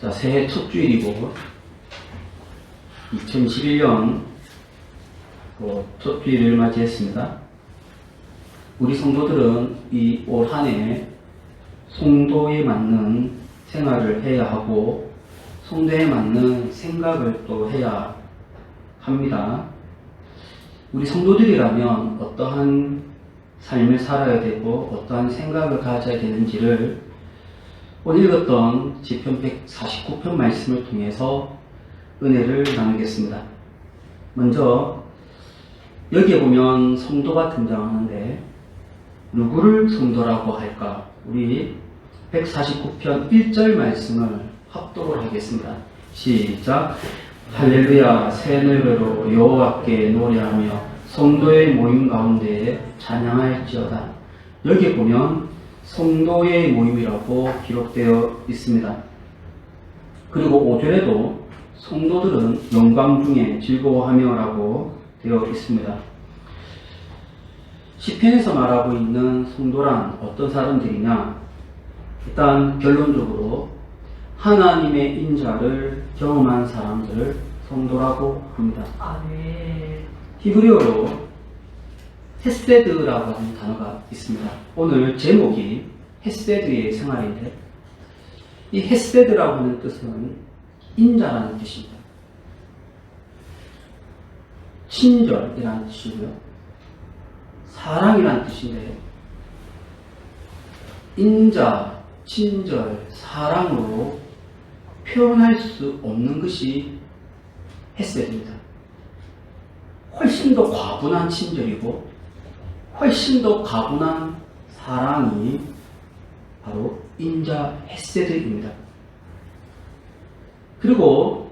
자, 새해 첫 주일이고 2021년 첫 주일을 맞이했습니다. 우리 성도들은 이 올 한 해 성도에 맞는 생활을 해야 하고 성도에 맞는 생각을 또 해야 합니다. 우리 성도들이라면 어떠한 삶을 살아야 되고 어떠한 생각을 가져야 되는지를 오늘 읽었던 시편 149편 말씀을 통해서 은혜를 나누겠습니다. 먼저 여기에 보면 성도가 등장하는데 누구를 성도라고 할까? 우리 149편 1절 말씀을 합독을 하겠습니다. 시작. 할렐루야 새 노래로 여호와께 노래하며 성도의 모임 가운데 찬양할지어다. 여기에 보면 성도의 모임이라고 기록되어 있습니다. 그리고 5절에도 성도들은 영광 중에 즐거워하며 라고 되어 있습니다. 시편에서 말하고 있는 성도란 어떤 사람들이냐? 일단 결론적으로 하나님의 인자를 경험한 사람들을 성도라고 합니다. 히브리어로 헤세드라고 하는 단어가 있습니다. 오늘 제목이 헤세드의 생활인데 이 헤세드라고 하는 뜻은 인자라는 뜻입니다. 친절이라는 뜻이고요. 사랑이라는 뜻인데 인자, 친절, 사랑으로 표현할 수 없는 것이 헤세드입니다. 훨씬 더 과분한 친절이고 훨씬 더 과분한 사랑이 바로 인자 헤세드입니다. 그리고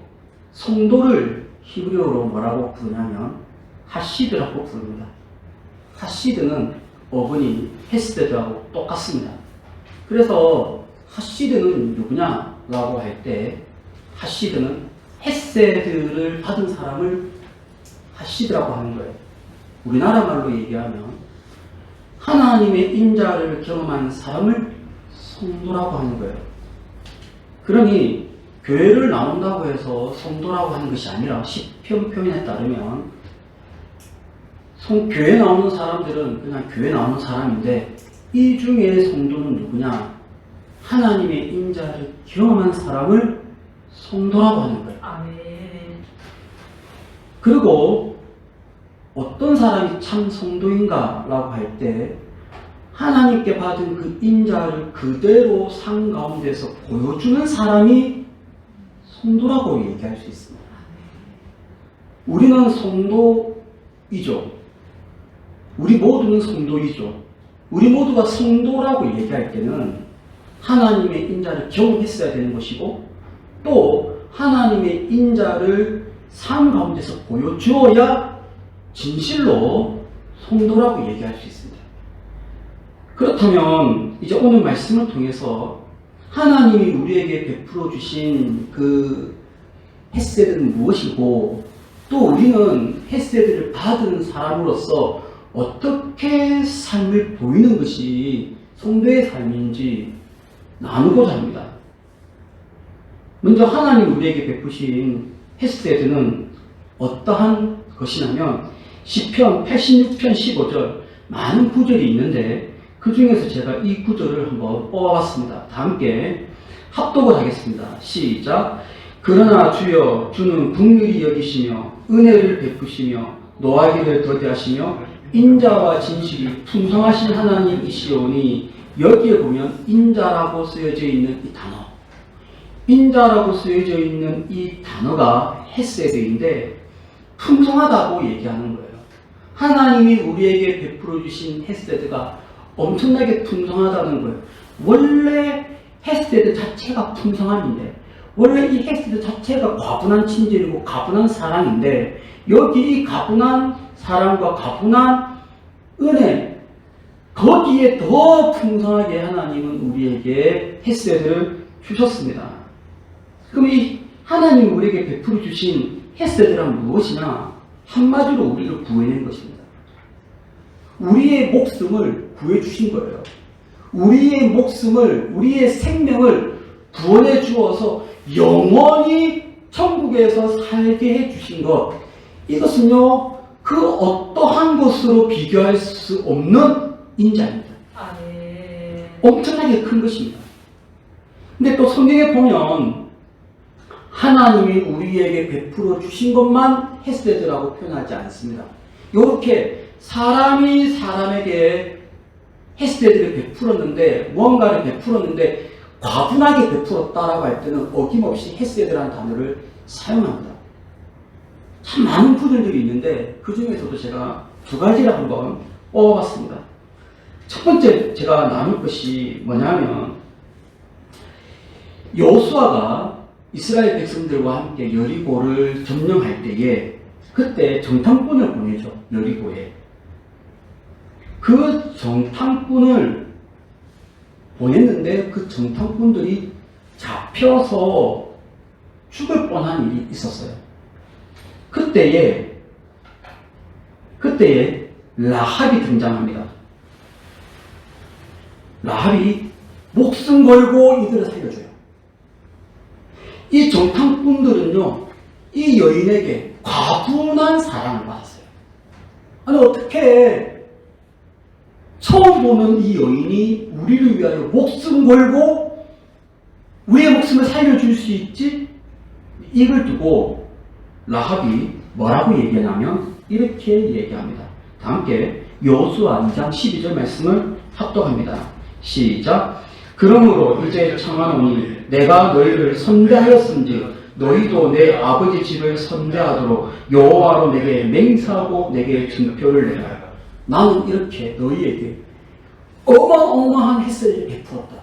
성도를 히브리어로 뭐라고 부르냐면 하시드라고 부릅니다. 하시드는 어근이 헤세드하고 똑같습니다. 그래서 하시드는 누구냐라고 할 때 하시드는 헤세드를 받은 사람을 하시드라고 하는 거예요. 우리나라 말로 얘기하면 하나님의 인자를 경험한 사람을 성도라고 하는 거예요. 그러니 교회를 나온다고 해서 성도라고 하는 것이 아니라 시편 표현에 따르면 교회 나오는 사람들은 그냥 교회 나오는 사람인데 이 중에 성도는 누구냐? 하나님의 인자를 경험한 사람을 성도라고 하는 거예요. 그리고 어떤 사람이 참 성도인가 라고 할 때 하나님께 받은 그 인자를 그대로 삶 가운데서 보여주는 사람이 성도라고 얘기할 수 있습니다. 우리는 성도이죠. 우리 모두는 성도이죠. 우리 모두가 성도라고 얘기할 때는 하나님의 인자를 경험했어야 되는 것이고 또 하나님의 인자를 삶 가운데서 보여주어야 진실로 성도라고 얘기할 수 있습니다. 그렇다면 이제 오늘 말씀을 통해서 하나님이 우리에게 베풀어 주신 그 헤세드는 무엇이고 또 우리는 헤세드를 받은 사람으로서 어떻게 삶을 보이는 것이 성도의 삶인지 나누고자 합니다. 먼저 하나님 우리에게 베푸신 헤세드는 어떠한 것이냐면 시편 86편 15절 많은 구절이 있는데 그 중에서 제가 이 구절을 한번 뽑아봤습니다. 다 함께 합독을 하겠습니다. 시작. 그러나 주여 주는 긍휼히 여기시며 은혜를 베푸시며 노하기를 더디하시며 인자와 진실이 풍성하신 하나님이시오니 여기에 보면 인자라고 쓰여져 있는 이 단어 인자라고 쓰여져 있는 이 단어가 헤세드인데 풍성하다고 얘기하는 거예요. 하나님이 우리에게 베풀어 주신 헤세드가 엄청나게 풍성하다는 거예요. 원래 헤세드 자체가 풍성함인데 원래 이 헤세드 자체가 과분한 친절이고 과분한 사랑인데 여기 이 과분한 사랑과 과분한 은혜 거기에 더 풍성하게 하나님은 우리에게 헤세드를 주셨습니다. 그럼 이 하나님 우리에게 베풀어 주신 헤세드란 무엇이냐? 한마디로 우리를 구해낸 것입니다. 우리의 목숨을 구해주신 거예요. 우리의 목숨을, 우리의 생명을 구원해 주어서 영원히 천국에서 살게 해주신 것, 이것은요 그 어떠한 것으로 비교할 수 없는 인자입니다. 엄청나게 큰 것입니다. 근데 또 성경에 보면 하나님이 우리에게 베풀어 주신 것만 헤세드라고 표현하지 않습니다. 이렇게 사람이 사람에게 헤세드를 베풀었는데, 무언가를 베풀었는데 과분하게 베풀었다라고 할 때는 어김없이 헤세드라는 단어를 사용합니다. 참 많은 부분들이 있는데 그 중에서도 제가 두 가지를 한번 뽑아봤습니다. 첫 번째 제가 나눌 것이 뭐냐면, 여호수아가 이스라엘 백성들과 함께 여리고를 점령할 때에 그때 정탐꾼을 보내죠. 여리고에. 그 정탐꾼을 보냈는데 그 정탐꾼들이 잡혀서 죽을 뻔한 일이 있었어요. 그때에 라합이 등장합니다. 라합이 목숨 걸고 이들을 살려줘요. 이 정탐꾼들은요, 이 여인에게 과분한 사랑을 받았어요. 아니, 어떻게 처음 보는 이 여인이 우리를 위하여 목숨 걸고 우리의 목숨을 살려줄 수 있지? 이걸 두고 라합이 뭐라고 얘기하냐면 이렇게 얘기합니다. 다 함께 여호수아 2장 12절 말씀을 합독합니다. 시작. 그러므로 이제 청하노니 내가 너희를 선대하였은즉 너희도 내 아버지 집을 선대하도록 여호와로 내게 맹세하고 내게 증표를 내라. 나는 이렇게 너희에게 어마어마한 햇살을 베풀었다.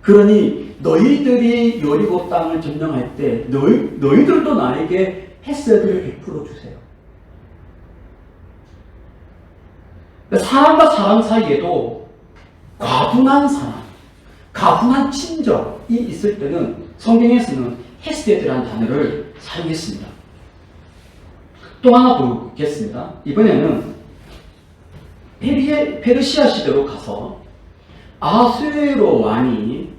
그러니 너희들이 여리고 땅을 점령할 때 너희들도 나에게 햇살을 베풀어 주세요. 사람과 사람 사이에도 과분한 사랑, 과분한 친절이 있을 때는 성경에서는 헤세드라는 단어를 사용했습니다. 또 하나 보겠습니다. 이번에는 페르시아 시대로 가서 아수에로 왕이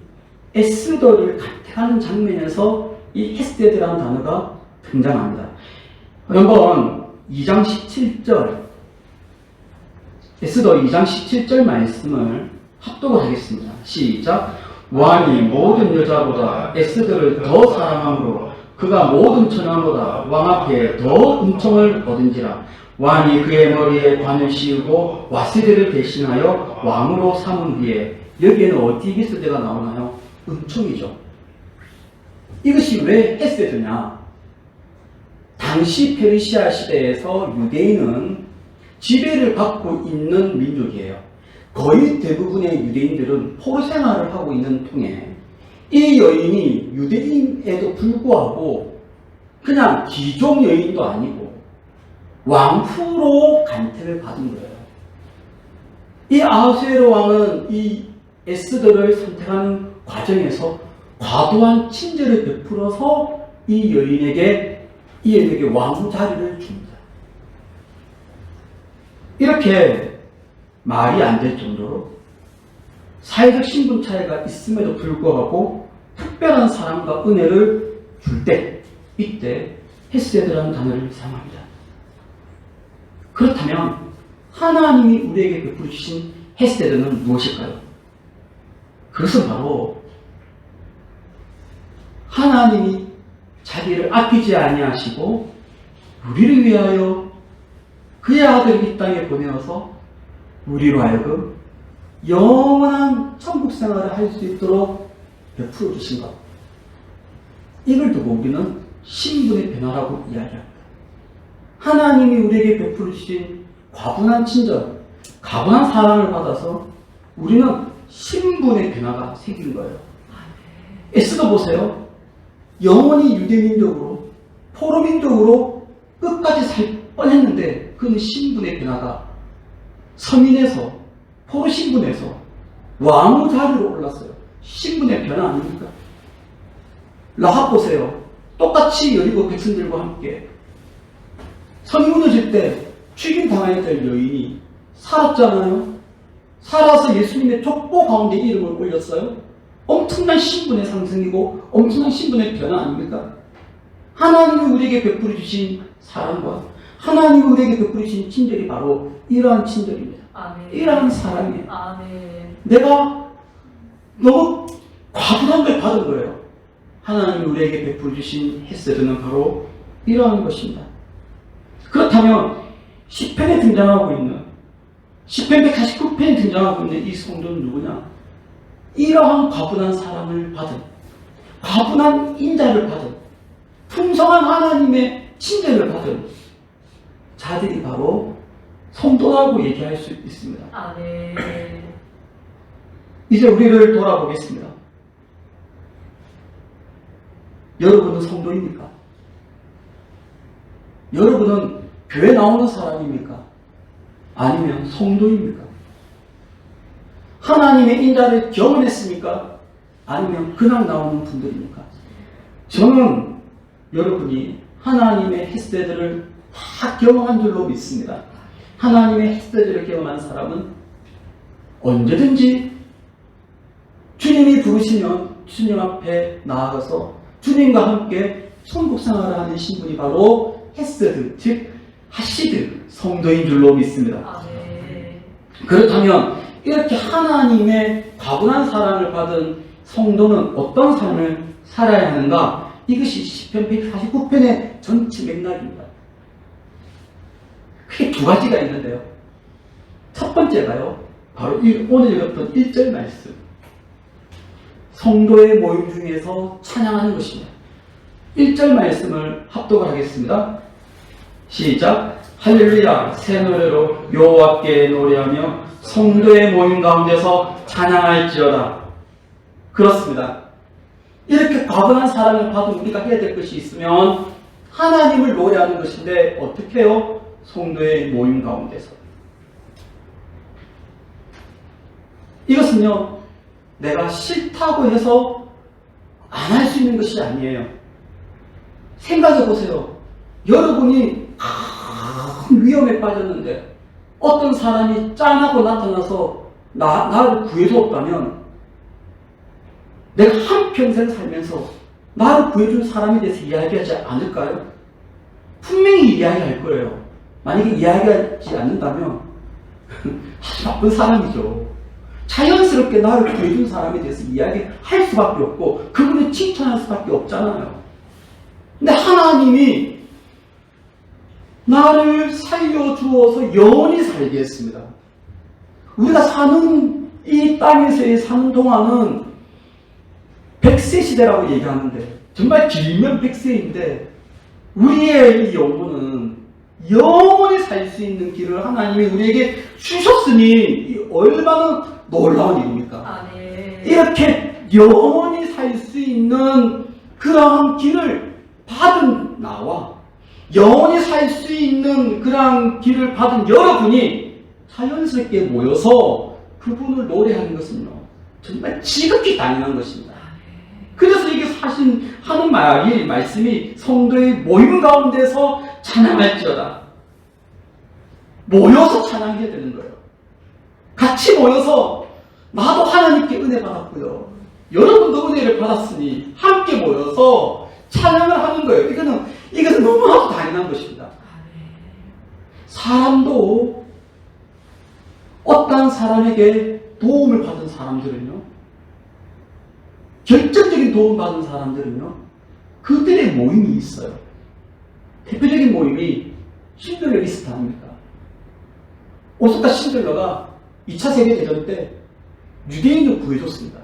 에스더를 간택하는 장면에서 이 헤세드라는 단어가 등장합니다. 한번 2장 17절, 에스더 2장 17절 말씀을 합독을 하겠습니다. 시작. 왕이 모든 여자보다 에스더를 더 사랑함으로 그가 모든 천하보다 왕 앞에 더 은총을 얻은지라. 왕이 그의 머리에 관을 씌우고 와스디를 대신하여 왕으로 삼은 뒤에, 여기에는 어디 에스더가 나오나요? 은총이죠. 이것이 왜 헤세드냐? 당시 페르시아 시대에서 유대인은 지배를 받고 있는 민족이에요. 거의 대부분의 유대인들은 포로 생활을 하고 있는 통에 이 여인이 유대인에도 불구하고 그냥 귀족 여인도 아니고 왕후로 간택을 받은 거예요. 이 아하수에로 왕은 이 에스더를 선택하는 과정에서 과도한 친절을 베풀어서 이 여인에게 왕후 자리를 줍니다. 이렇게 말이 안 될 정도로 사회적 신분 차이가 있음에도 불구하고 특별한 사랑과 은혜를 줄 때, 이때 헤세드라는 단어를 사용합니다. 그렇다면 하나님이 우리에게 베풀어 주신 헤세드는 무엇일까요? 그것은 바로 하나님이 자기를 아끼지 아니하시고 우리를 위하여 그의 아들을 이 땅에 보내어서 우리로 하여금 영원한 천국 생활을 할 수 있도록 베풀어 주신 것. 이걸 두고 우리는 신분의 변화라고 이야기합니다. 하나님이 우리에게 베풀어 주신 과분한 친절, 과분한 사랑을 받아서 우리는 신분의 변화가 생긴 거예요. 에스더 보세요. 영원히 유대민족으로, 포로민족으로 끝까지 살 뻔했는데 그는 신분의 변화가 서민에서, 포로 신분에서 왕후 자리로 올랐어요. 신분의 변화 아닙니까? 라합 보세요. 똑같이 여리고 백성들과 함께 성이 무너질 때 죽임당해야 될 여인이 살았잖아요. 살아서 예수님의 족보 가운데 이름을 올렸어요. 엄청난 신분의 상승이고 엄청난 신분의 변화 아닙니까? 하나님이 우리에게 베풀어 주신 사랑과 하나님이 우리에게 베풀어 주신 친절이 바로 이러한 친절입니다. 아멘. 이러한 사랑이에요. 아멘. 내가 너무 과분한 걸 받은 거예요. 하나님이 우리에게 베풀어 주신 헤세드는 바로 이러한 것입니다. 그렇다면 시편에 등장하고 있는 시편 149편에 등장하고 있는 이 성도는 누구냐? 이러한 과분한 사랑을 받은, 과분한 인자를 받은, 풍성한 하나님의 친절을 받은 자들이 바로 성도라고 얘기할 수 있습니다. 아멘. 이제 우리를 돌아보겠습니다. 여러분은 성도입니까? 여러분은 교회 나오는 사람입니까? 아니면 성도입니까? 하나님의 인자를 경험했습니까? 아니면 그냥 나오는 분들입니까? 저는 여러분이 하나님의 헤세드를 다 경험한 줄로 믿습니다. 하나님의 헤세드를 경험한 사람은 언제든지 주님이 부르시면 주님 앞에 나아가서 주님과 함께 천국생활을 하는 신분이 바로 헤세드, 즉 하시드 성도인 줄로 믿습니다. 아멘. 그렇다면 이렇게 하나님의 과분한 사랑을 받은 성도는 어떤 삶을 살아야 하는가? 이것이 시편 149편의 전체 맥락입니다. 크게 두 가지가 있는데요. 첫 번째가요, 바로 오늘 읽었던 1절 말씀. 성도의 모임 중에서 찬양하는 것입니다. 1절 말씀을 합독을 하겠습니다. 시작. 할렐루야, 새 노래로 여호와께 노래하며 성도의 모임 가운데서 찬양할지어다. 그렇습니다. 이렇게 과분한 사랑을 받은 우리가 해야 될 것이 있으면 하나님을 노래하는 것인데 어떻게 해요? 성도의 모임 가운데서. 이것은요, 내가 싫다고 해서 안 할 수 있는 것이 아니에요. 생각해 보세요. 여러분이 큰 위험에 빠졌는데 어떤 사람이 짠하고 나타나서 나를 구해줬다면 내가 한평생 살면서 나를 구해준 사람에 대해서 이야기하지 않을까요? 분명히 이야기할 거예요. 만약에 이야기하지 않는다면 아주 나쁜 사람이죠. 자연스럽게 나를 구해준 사람에 대해서 이야기할 수밖에 없고 그분을 칭찬할 수밖에 없잖아요. 근데 하나님이 나를 살려주어서 영원히 살게 했습니다. 우리가 사는 이 땅에서의 사는 동안은 100세 시대라고 얘기하는데 정말 길면 100세인데 우리의 이 영혼은 영원히 살 수 있는 길을 하나님이 우리에게 주셨으니 얼마나 놀라운 일입니까? 아, 네. 이렇게 영원히 살 수 있는 그러한 길을 받은 나와 영원히 살 수 있는 그러한 길을 받은 여러분이 자연스럽게 모여서 그분을 노래하는 것은요 정말 지극히 당연한 것입니다. 그래서 이게 사실 하는 말씀이 성도의 모임 가운데서 찬양할지어다. 모여서 찬양해야 되는 거예요. 같이 모여서 나도 하나님께 은혜 받았고요. 여러분도 은혜를 받았으니 함께 모여서 찬양을 하는 거예요. 이것은 너무나도 당연한 것입니다. 사람도 어떤 사람에게 도움을 받은 사람들은요, 결정적인 도움 받은 사람들은요, 그들의 모임이 있어요. 대표적인 모임이 신들러 리스트 아닙니까? 오스카 신들러가 2차 세계대전 때 유대인을 구해줬습니다.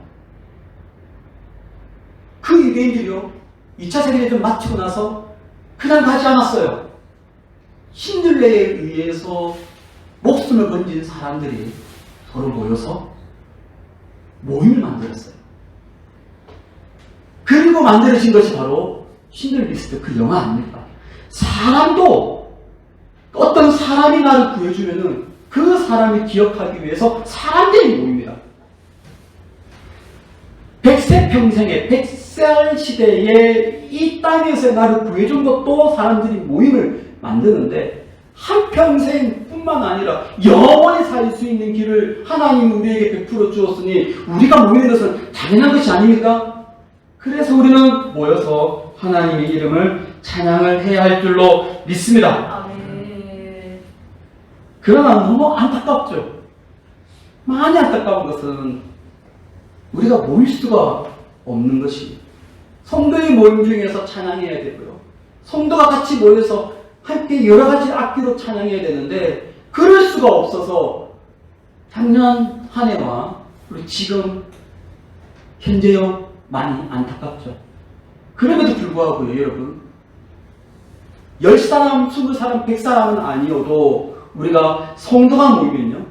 그 유대인들이요, 2차 세계대전 마치고 나서 그냥 가지 않았어요. 신들러에 의해서 목숨을 건진 사람들이 서로 모여서 모임을 만들었어요. 그리고 만들어진 것이 바로 신들러 리스트 그 영화 아닙니까? 사람도 어떤 사람이 나를 구해주면은 그 사람이 기억하기 위해서 사람들이 모입니다. 100세 평생에 100살 시대에 이 땅에서 나를 구해준 것도 사람들이 모임을 만드는데 한평생 뿐만 뿐만 아니라 영원히 살 수 있는 길을 하나님이 우리에게 베풀어 주었으니 우리가 모이는 것은 당연한 것이 아닙니까? 그래서 우리는 모여서 하나님의 이름을 찬양을 해야 할 줄로 믿습니다. 아멘. 그러나 너무 안타깝죠. 많이 안타까운 것은 우리가 모일 수가 없는 것이 성도의 모임 중에서 찬양해야 되고요. 성도가 같이 모여서 함께 여러 가지 악기로 찬양해야 되는데 그럴 수가 없어서 작년 한 해와 그리고 지금 현재요 많이 안타깝죠. 그럼에도 불구하고요, 여러분. 10사람, 20사람, 100사람은 아니어도 우리가 성도가 모이면요.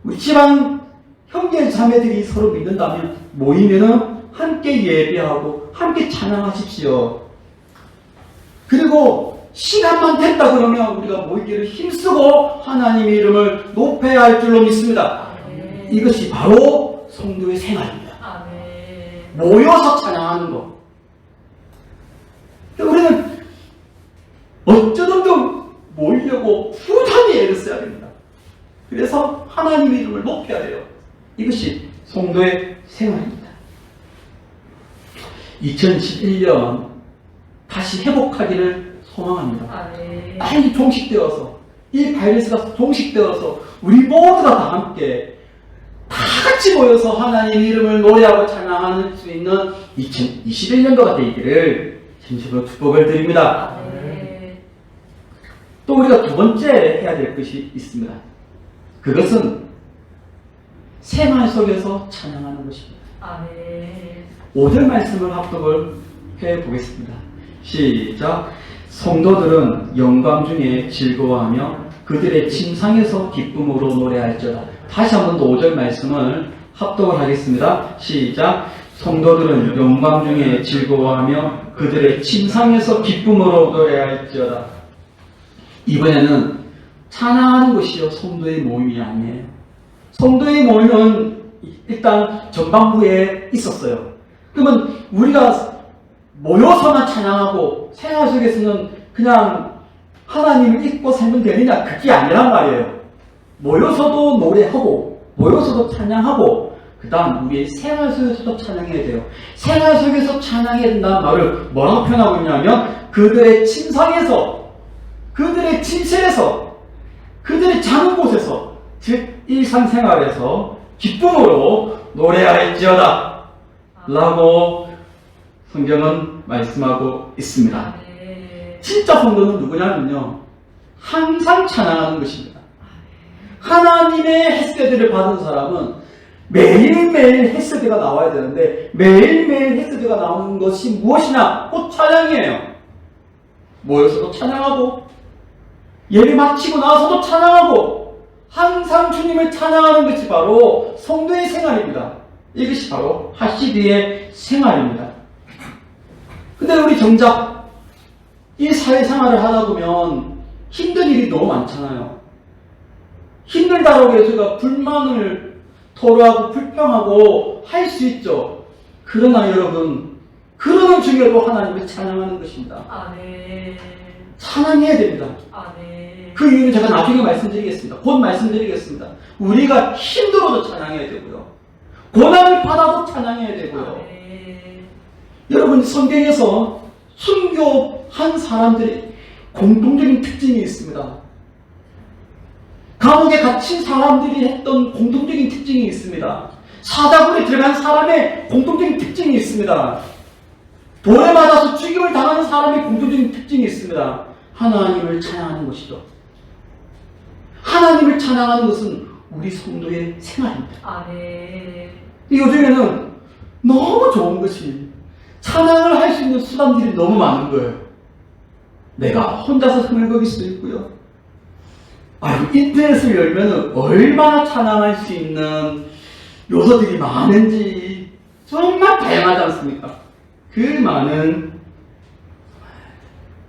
우리 집안 형제 자매들이 서로 믿는다면 모이면은 함께 예배하고 함께 찬양하십시오. 그리고 시간만 됐다 그러면 우리가 모이기를 힘쓰고 하나님의 이름을 높여야 할 줄로 믿습니다. 아멘. 이것이 바로 성도의 생활입니다. 아멘. 모여서 찬양하는 것. 우리는 어쩌든지 모이려고 부단히 애를 써야 됩니다. 그래서 하나님의 이름을 높여야 돼요. 이것이 성도의 생활입니다. 2011년 다시 회복하기를 소망합니다. 아멘. 빨리 종식되어서 이 바이러스가 종식되어서 우리 모두가 다 함께 다 같이 모여서 하나님의 이름을 노래하고 찬양할 수 있는 2021년도가 되기를 진심으로 축복을 드립니다. 아멘. 또 우리가 두 번째 해야 될 것이 있습니다. 그것은 생활 속에서 찬양하는 것입니다. 아멘. 5절 말씀을 합독을 해보겠습니다. 시작. 성도들은 영광 중에 즐거워하며 그들의 침상에서 기쁨으로 노래할지어다. 다시 한 번 더 5절 말씀을 합독을 하겠습니다. 시작. 성도들은 영광 중에 즐거워하며 그들의 침상에서 기쁨으로 노래할지어다. 이번에는 찬양하는 것이요 성도의 모임이 아니에요. 성도의 모임은 일단 전반부에 있었어요. 그러면 우리가 모여서만 찬양하고 생활 속에서는 그냥 하나님을 잊고 살면 되느냐? 그게 아니란 말이에요. 모여서도 노래하고 모여서도 찬양하고 그 다음 우리의 생활 속에서도 찬양해야 돼요. 생활 속에서 찬양해야 된다는 말을 뭐라고 표현하고 있냐면 그들의 침상에서 그들의 침실에서 그들의 자는 곳에서 즉 일상생활에서 기쁨으로 노래할지어다 라고 성경은 말씀하고 있습니다. 아멘. 진짜 성도는 누구냐면요 항상 찬양하는 것입니다. 하나님의 햇세드를 받은 사람은 매일매일 햇세드가 나와야 되는데 매일매일 햇세드가 나오는 것이 무엇이냐? 곧 찬양이에요. 모여서도 찬양하고 예배 마치고 나서도 찬양하고 항상 주님을 찬양하는 것이 바로 성도의 생활입니다. 이것이 바로 하시드의 생활입니다. 근데 우리 정작 이 사회생활을 하다 보면 힘든 일이 너무 많잖아요. 힘들다고 해서 우리가 불만을 토로하고 불평하고 할 수 있죠. 그러나 여러분 그러는 중에도 하나님을 찬양하는 것입니다. 아멘. 찬양해야 됩니다. 아멘. 그 이유는 제가 나중에 말씀드리겠습니다. 곧 말씀드리겠습니다. 우리가 힘들어도 찬양해야 되고요. 고난을 받아도 찬양해야 되고요. 아멘. 여러분 성경에서 순교한 사람들의 공통적인 특징이 있습니다. 감옥에 갇힌 사람들이 했던 공통적인 특징이 있습니다. 사자굴에 들어간 사람의 공통적인 특징이 있습니다. 돌에 맞아서 죽임을 당하는 사람의 공통적인 특징이 있습니다. 하나님을 찬양하는 것이죠. 하나님을 찬양하는 것은 우리 성도의 생활입니다. 아멘. 요즘에는 너무 좋은 것이 찬양을 할 수 있는 수단들이 너무 많은 거예요. 내가 혼자서 흥얼거릴 수도 있고요. 인터넷을 열면 얼마나 찬양할 수 있는 요소들이 많은지 정말 다양하지 않습니까? 그 많은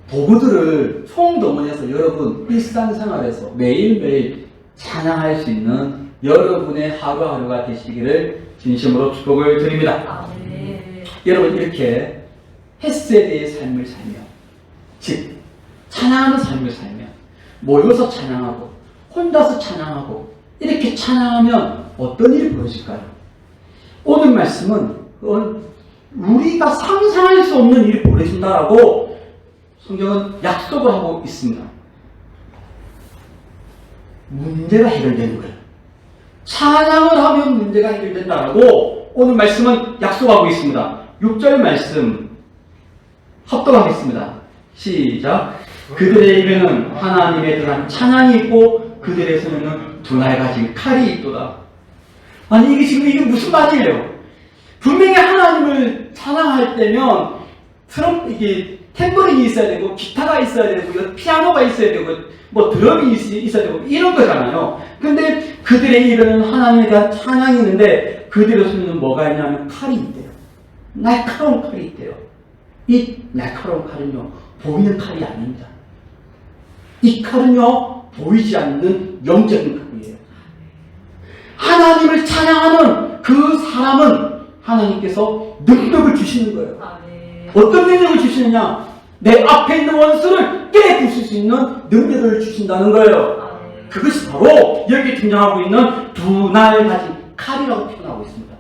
도구들을 총동원해서 여러분 일상생활에서 매일매일 찬양할 수 있는 여러분의 하루하루가 되시기를 진심으로 축복을 드립니다. 아멘. 여러분 이렇게 햇세대의 삶을 살며 즉 찬양하는 삶을 살며 모여서 찬양하고 혼자서 찬양하고 이렇게 찬양하면 어떤 일이 벌어질까요? 오늘 말씀은 우리가 상상할 수 없는 일이 벌어진다라고 성경은 약속을 하고 있습니다. 문제가 해결되는 거예요. 찬양을 하면 문제가 해결된다라고 오늘 말씀은 약속하고 있습니다. 6절 말씀 합독하겠습니다. 시작. 그들의 입에는 하나님에 대한 찬양이 있고 그들의 손에는 두 날 가진 칼이 있도다. 아니 이게 무슨 말이에요? 분명히 하나님을 찬양할 때면 이게 탬버린이 있어야 되고 기타가 있어야 되고 피아노가 있어야 되고 뭐 드럼이 있어야 되고 이런 거잖아요. 근데 그들의 입에는 하나님에 대한 찬양이 있는데 그들의 손에는 뭐가 있냐면 칼이 있대요. 날카로운 칼이 있대요. 이 날카로운 칼은요 보이는 칼이 아닙니다. 이 칼은요 보이지 않는 영적인 칼이에요. 하나님을 찬양하는 그 사람은 하나님께서 능력을 주시는 거예요. 어떤 능력을 주시느냐? 내 앞에 있는 원수를 깨부술 수 있는 능력을 주신다는 거예요. 그것이 바로 여기 등장하고 있는 두 날 가진 칼이라고 표현하고 있습니다.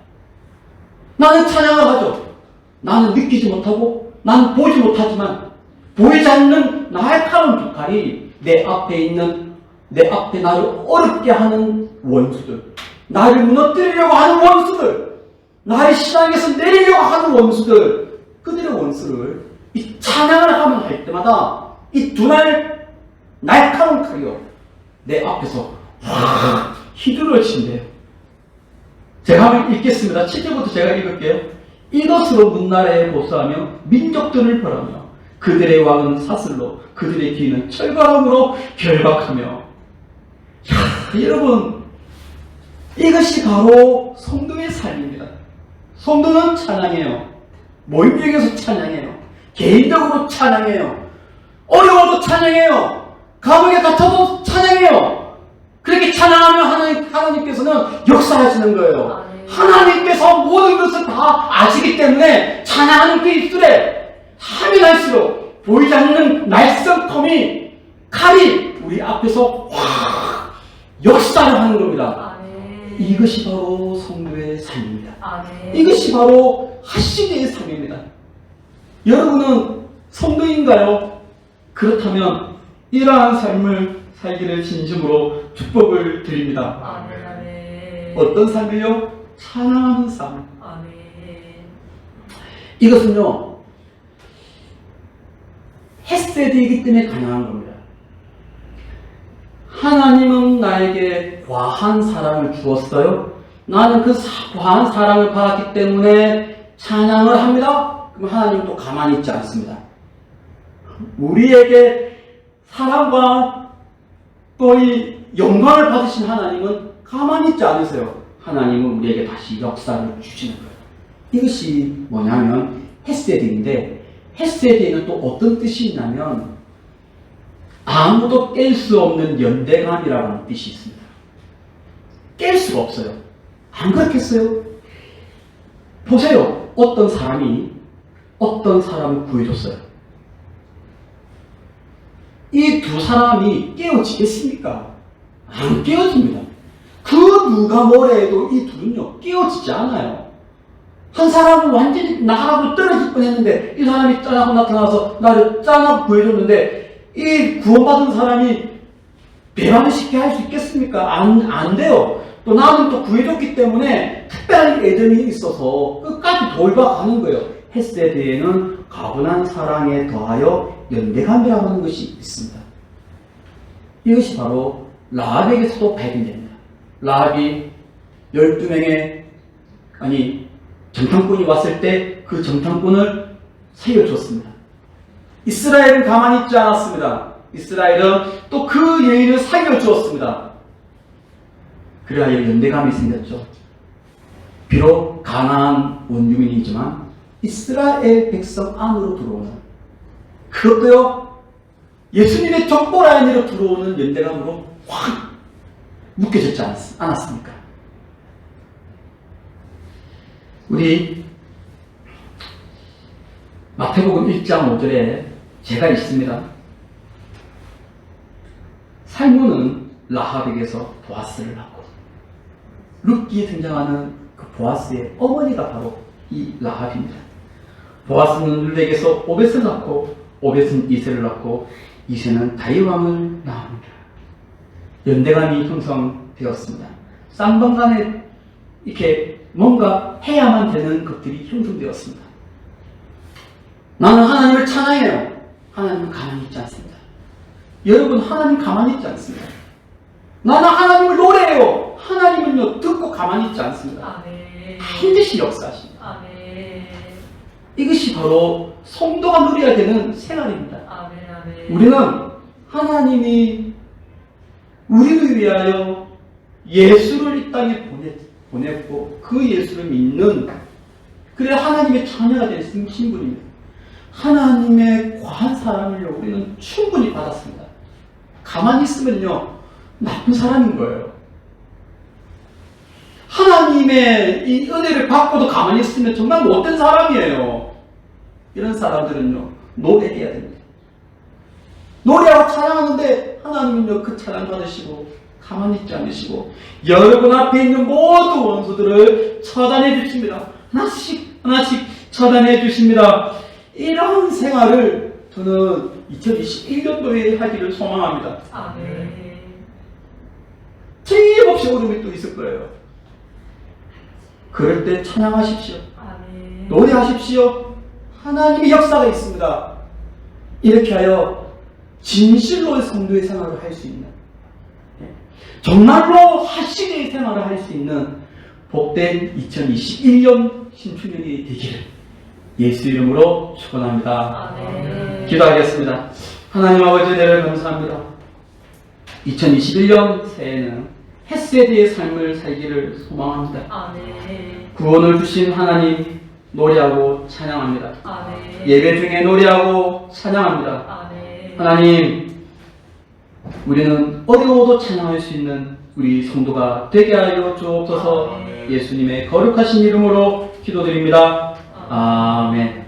나는 찬양을 하죠. 나는 느끼지 못하고 나는 보지 못하지만 보이지 않는 날카로운 두 칼이 내 앞에 나를 어렵게 하는 원수들, 나를 무너뜨리려고 하는 원수들, 나의 신앙에서 내리려고 하는 원수들, 그들의 원수를 이 찬양을 하면 할 때마다 이 두 날 날카로운 칼이요 내 앞에서 확 휘두르친대요. 제가 한번 읽겠습니다. 7절부터 제가 읽을게요. 이것으로 문나라에 보수하며 민족들을 벌하며 그들의 왕은 사슬로 그들의 귀는 철가람으로 결박하며. 여러분 이것이 바로 성도의 삶입니다. 성도는 찬양해요. 모임중에서 찬양해요. 개인적으로 찬양해요. 어려워도 찬양해요. 감옥에 갇혀도 찬양해요. 그렇게 찬양하면 하나님께서는 역사하시는 거예요. 하나님께서 모든 것을 다 아시기 때문에 찬양하는 그 입술에 하면 할수록 보이지 않는 날성컴이 칼이 우리 앞에서 확 역사를 하는 겁니다. 이것이 바로 성도의 삶입니다. 이것이 바로 하시기의 삶입니다. 여러분은 성도인가요? 그렇다면 이러한 삶을 살기를 진심으로 축복을 드립니다. 어떤 삶이요? 찬양하는 삶. 이것은요 헤세드이기 때문에 가능한 겁니다. 하나님은 나에게 과한 사랑을 주었어요. 나는 그 과한 사랑을 받았기 때문에 찬양을 합니다. 그럼 하나님도 가만히 있지 않습니다. 우리에게 사랑과 또 이 영광을 받으신 하나님은 가만히 있지 않으세요. 하나님은 우리에게 다시 역사를 주시는 거예요. 이것이 뭐냐면 헤세드인데 헤세드에는 또 어떤 뜻이 있냐면 아무도 깰 수 없는 연대감이라는 뜻이 있습니다. 깰 수가 없어요. 안 그렇겠어요? 보세요. 어떤 사람이 어떤 사람을 구해줬어요. 이 두 사람이 깨어지겠습니까? 안 깨어집니다. 그 누가 뭐라 해도 이 둘은요 깨어지지 않아요. 한 사람은 완전히 나하고 떨어질 뻔했는데 이 사람이 짠하고 나타나서 나를 짠하고 구해줬는데 이 구원받은 사람이 배반을 쉽게 할 수 있겠습니까? 안 돼요. 또 나는 또 구해줬기 때문에 특별한 애정이 있어서 끝까지 돌봐가는 거예요. 헤세드에는 가분한 사랑에 더하여 연대감이라고 하는 것이 있습니다. 이것이 바로 라합에게서도 발견됩니다. 라합이 12명의 정탐꾼이 왔을 때 그 정탐꾼을 살려줬습니다. 이스라엘은 가만히 있지 않았습니다. 이스라엘은 또 그 여인을 살려주었습니다. 그래야 연대감이 생겼죠. 비록 가나안 원주민이지만 이스라엘 백성 안으로 들어오는 그것도요 예수님의 족보 라인으로 들어오는 연대감으로 확 묶여졌지 않았습니까? 우리 마태복음 1장 5절에 제가 있습니다. 살문은 라합에게서 보아스를 낳고, 룻기에 등장하는 그 보아스의 어머니가 바로 이 라합입니다. 보아스는 룻에게서 오벳을 낳고, 오벳은 이새를 낳고, 이새는 다윗 왕을 낳습니다. 연대감이 형성되었습니다. 쌍방간에 이렇게 뭔가 해야만 되는 것들이 형성되었습니다. 나는 하나님을 찬양해요. 하나님은 가만히 있지 않습니다. 여러분, 하나님 가만히 있지 않습니다. 나는 하나님을 노래해요. 하나님은요, 듣고 가만히 있지 않습니다. 아멘. 반드시 역사하십니다. 아멘. 이것이 바로 성도가 누려야 되는 생활입니다. 아멘. 아멘. 우리는 하나님이 우리를 위하여 예수를 이 땅에 보냈고, 그 예수를 믿는, 그래 하나님의 자녀가 된 신분입니다. 하나님의 과한 사랑을요, 우리는 충분히 받았습니다. 가만히 있으면요, 나쁜 사람인 거예요. 하나님의 이 은혜를 받고도 가만히 있으면 정말 못된 사람이에요. 이런 사람들은요, 노래해야 됩니다. 노래하고 찬양하는데 하나님은요, 그 찬양 받으시고 가만히 있지 않으시고 여러분 앞에 있는 모든 원수들을 처단해 주십니다. 하나씩 하나씩 처단해 주십니다. 이런 생활을 저는 2021년도에 하기를 소망합니다. 아멘. 틀림없이 어려움이 또 있을 거예요. 그럴 때 찬양하십시오. 아멘. 노래하십시오. 하나님의 역사가 있습니다. 이렇게 하여 진실로의 성도의 생활을 할 수 있는, 정말로 하시리의 생활을 할 수 있는 복된 2021년 신축년이 되기를 예수 이름으로 축원합니다. 아멘. 기도하겠습니다. 하나님 아버지, 은혜를 감사합니다. 2021년 새해에는 햇세대의 삶을 살기를 소망합니다. 아멘. 구원을 주신 하나님 노래하고 찬양합니다. 아멘. 예배 중에 노래하고 찬양합니다. 아멘. 하나님, 우리는 어려워도 찬양할 수 있는 우리 성도가 되게 하여 주옵소서. 아멘. 예수님의 거룩하신 이름으로 기도드립니다. 아멘.